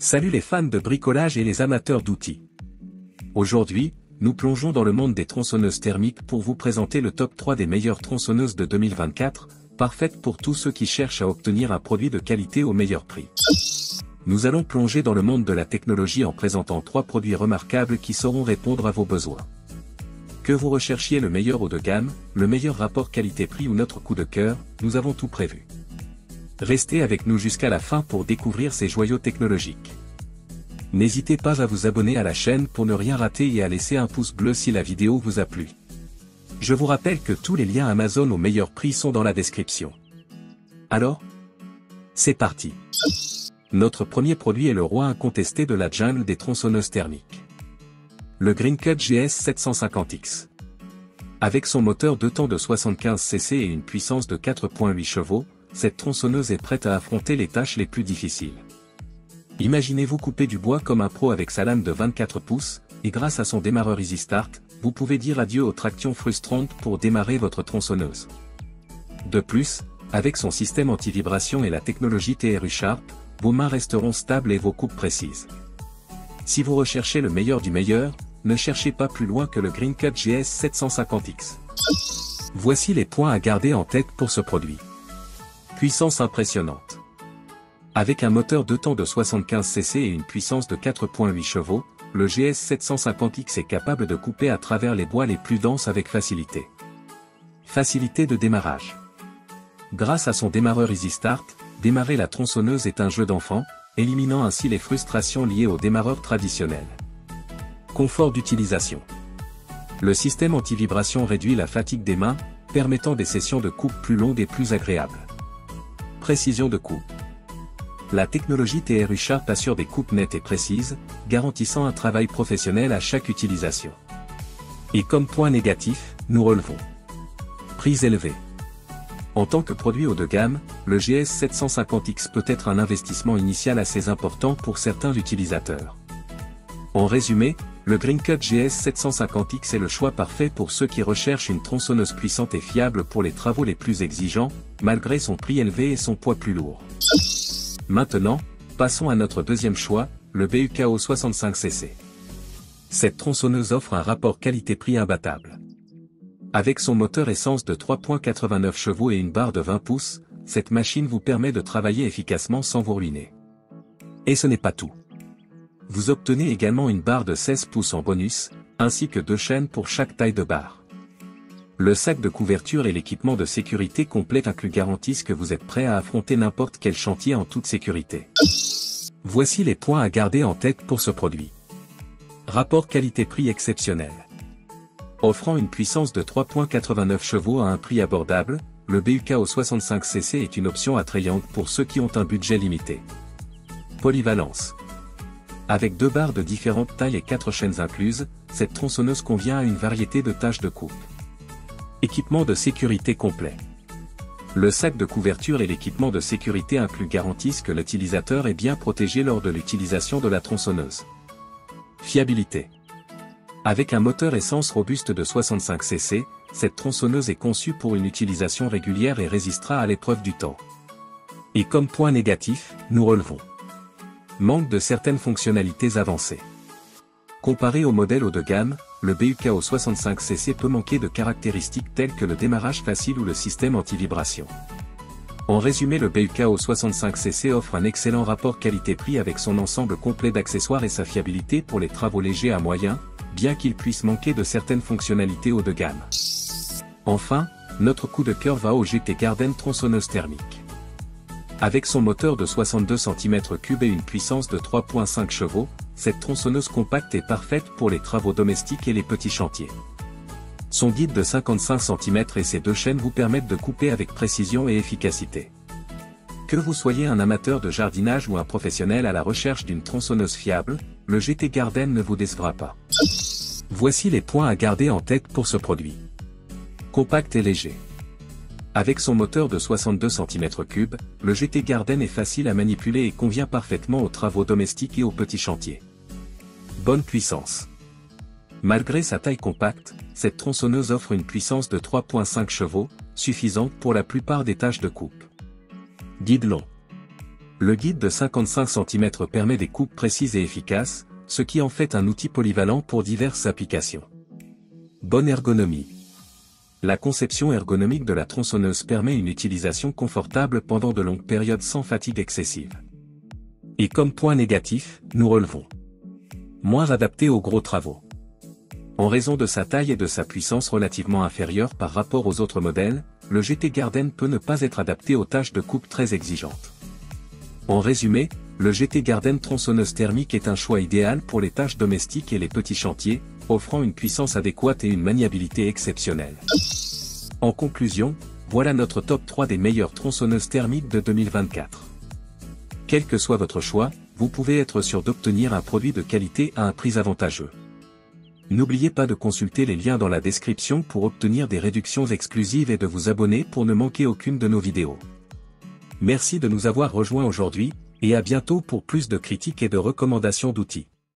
Salut les fans de bricolage et les amateurs d'outils. Aujourd'hui, nous plongeons dans le monde des tronçonneuses thermiques pour vous présenter le top 3 des meilleures tronçonneuses de 2024, parfaites pour tous ceux qui cherchent à obtenir un produit de qualité au meilleur prix. Nous allons plonger dans le monde de la technologie en présentant 3 produits remarquables qui sauront répondre à vos besoins. Que vous recherchiez le meilleur haut de gamme, le meilleur rapport qualité-prix ou notre coup de cœur, nous avons tout prévu. Restez avec nous jusqu'à la fin pour découvrir ces joyaux technologiques. N'hésitez pas à vous abonner à la chaîne pour ne rien rater et à laisser un pouce bleu si la vidéo vous a plu. Je vous rappelle que tous les liens Amazon au meilleur prix sont dans la description. Alors, c'est parti. Notre premier produit est le roi incontesté de la jungle des tronçonneuses thermiques. Le Greencut GS 750X. Avec son moteur 2 temps de 75 cc et une puissance de 4,8 chevaux, cette tronçonneuse est prête à affronter les tâches les plus difficiles. Imaginez-vous couper du bois comme un pro avec sa lame de 24 pouces, et grâce à son démarreur Easy Start, vous pouvez dire adieu aux tractions frustrantes pour démarrer votre tronçonneuse. De plus, avec son système anti-vibration et la technologie TRU Sharp, vos mains resteront stables et vos coupes précises. Si vous recherchez le meilleur du meilleur, ne cherchez pas plus loin que le Greencut GS 750X. Voici les points à garder en tête pour ce produit. Puissance impressionnante. Avec un moteur 2 temps de 75 cc et une puissance de 4,8 chevaux, le GS 750X est capable de couper à travers les bois les plus denses avec facilité. Facilité de démarrage. Grâce à son démarreur Easy Start, démarrer la tronçonneuse est un jeu d'enfant, éliminant ainsi les frustrations liées au démarreur traditionnel. Confort d'utilisation. Le système anti-vibration réduit la fatigue des mains, permettant des sessions de coupe plus longues et plus agréables. Précision de coupe. La technologie TRU Sharp assure des coupes nettes et précises, garantissant un travail professionnel à chaque utilisation. Et comme point négatif, nous relevons. Prix élevé. En tant que produit haut de gamme, le GS 750X peut être un investissement initial assez important pour certains utilisateurs. En résumé, le Greencut GS 750X est le choix parfait pour ceux qui recherchent une tronçonneuse puissante et fiable pour les travaux les plus exigeants, malgré son prix élevé et son poids plus lourd. Maintenant, passons à notre deuxième choix, le BUKO 65cc. Cette tronçonneuse offre un rapport qualité-prix imbattable. Avec son moteur essence de 3,89 chevaux et une barre de 20 pouces, cette machine vous permet de travailler efficacement sans vous ruiner. Et ce n'est pas tout. Vous obtenez également une barre de 16 pouces en bonus, ainsi que 2 chaînes pour chaque taille de barre. Le sac de couverture et l'équipement de sécurité complet inclus garantissent que vous êtes prêt à affronter n'importe quel chantier en toute sécurité. Voici les points à garder en tête pour ce produit. Rapport qualité-prix exceptionnel. Offrant une puissance de 3,89 chevaux à un prix abordable, le BUKO 65cc est une option attrayante pour ceux qui ont un budget limité. Polyvalence. Avec 2 barres de différentes tailles et 4 chaînes incluses, cette tronçonneuse convient à une variété de tâches de coupe. Équipement de sécurité complet. Le sac de couverture et l'équipement de sécurité inclus garantissent que l'utilisateur est bien protégé lors de l'utilisation de la tronçonneuse. Fiabilité. Avec un moteur essence robuste de 65 cc, cette tronçonneuse est conçue pour une utilisation régulière et résistera à l'épreuve du temps. Et comme point négatif, nous relevons. Manque de certaines fonctionnalités avancées. Comparé au modèle haut de gamme, le BUKO 65cc peut manquer de caractéristiques telles que le démarrage facile ou le système anti-vibration. En résumé, le BUKO 65cc offre un excellent rapport qualité-prix avec son ensemble complet d'accessoires et sa fiabilité pour les travaux légers à moyens, bien qu'il puisse manquer de certaines fonctionnalités haut de gamme. Enfin, notre coup de cœur va au GT Garden tronçonneuse thermique. Avec son moteur de 62 cm3 et une puissance de 3,5 chevaux, cette tronçonneuse compacte est parfaite pour les travaux domestiques et les petits chantiers. Son guide de 55 cm et ses 2 chaînes vous permettent de couper avec précision et efficacité. Que vous soyez un amateur de jardinage ou un professionnel à la recherche d'une tronçonneuse fiable, le GT Garden ne vous décevra pas. Voici les points à garder en tête pour ce produit. Compact et léger. Avec son moteur de 62 cm3, le GT Garden est facile à manipuler et convient parfaitement aux travaux domestiques et aux petits chantiers. Bonne puissance. Malgré sa taille compacte, cette tronçonneuse offre une puissance de 3,5 chevaux, suffisante pour la plupart des tâches de coupe. Guide long. Le guide de 55 cm permet des coupes précises et efficaces, ce qui en fait un outil polyvalent pour diverses applications. Bonne ergonomie. La conception ergonomique de la tronçonneuse permet une utilisation confortable pendant de longues périodes sans fatigue excessive. Et comme point négatif, nous relevons. Moins adapté aux gros travaux. En raison de sa taille et de sa puissance relativement inférieure par rapport aux autres modèles, le GT Garden peut ne pas être adapté aux tâches de coupe très exigeantes. En résumé, le GT Garden tronçonneuse thermique est un choix idéal pour les tâches domestiques et les petits chantiers, offrant une puissance adéquate et une maniabilité exceptionnelle. En conclusion, voilà notre top 3 des meilleures tronçonneuses thermiques de 2024. Quel que soit votre choix, vous pouvez être sûr d'obtenir un produit de qualité à un prix avantageux. N'oubliez pas de consulter les liens dans la description pour obtenir des réductions exclusives et de vous abonner pour ne manquer aucune de nos vidéos. Merci de nous avoir rejoints aujourd'hui, et à bientôt pour plus de critiques et de recommandations d'outils.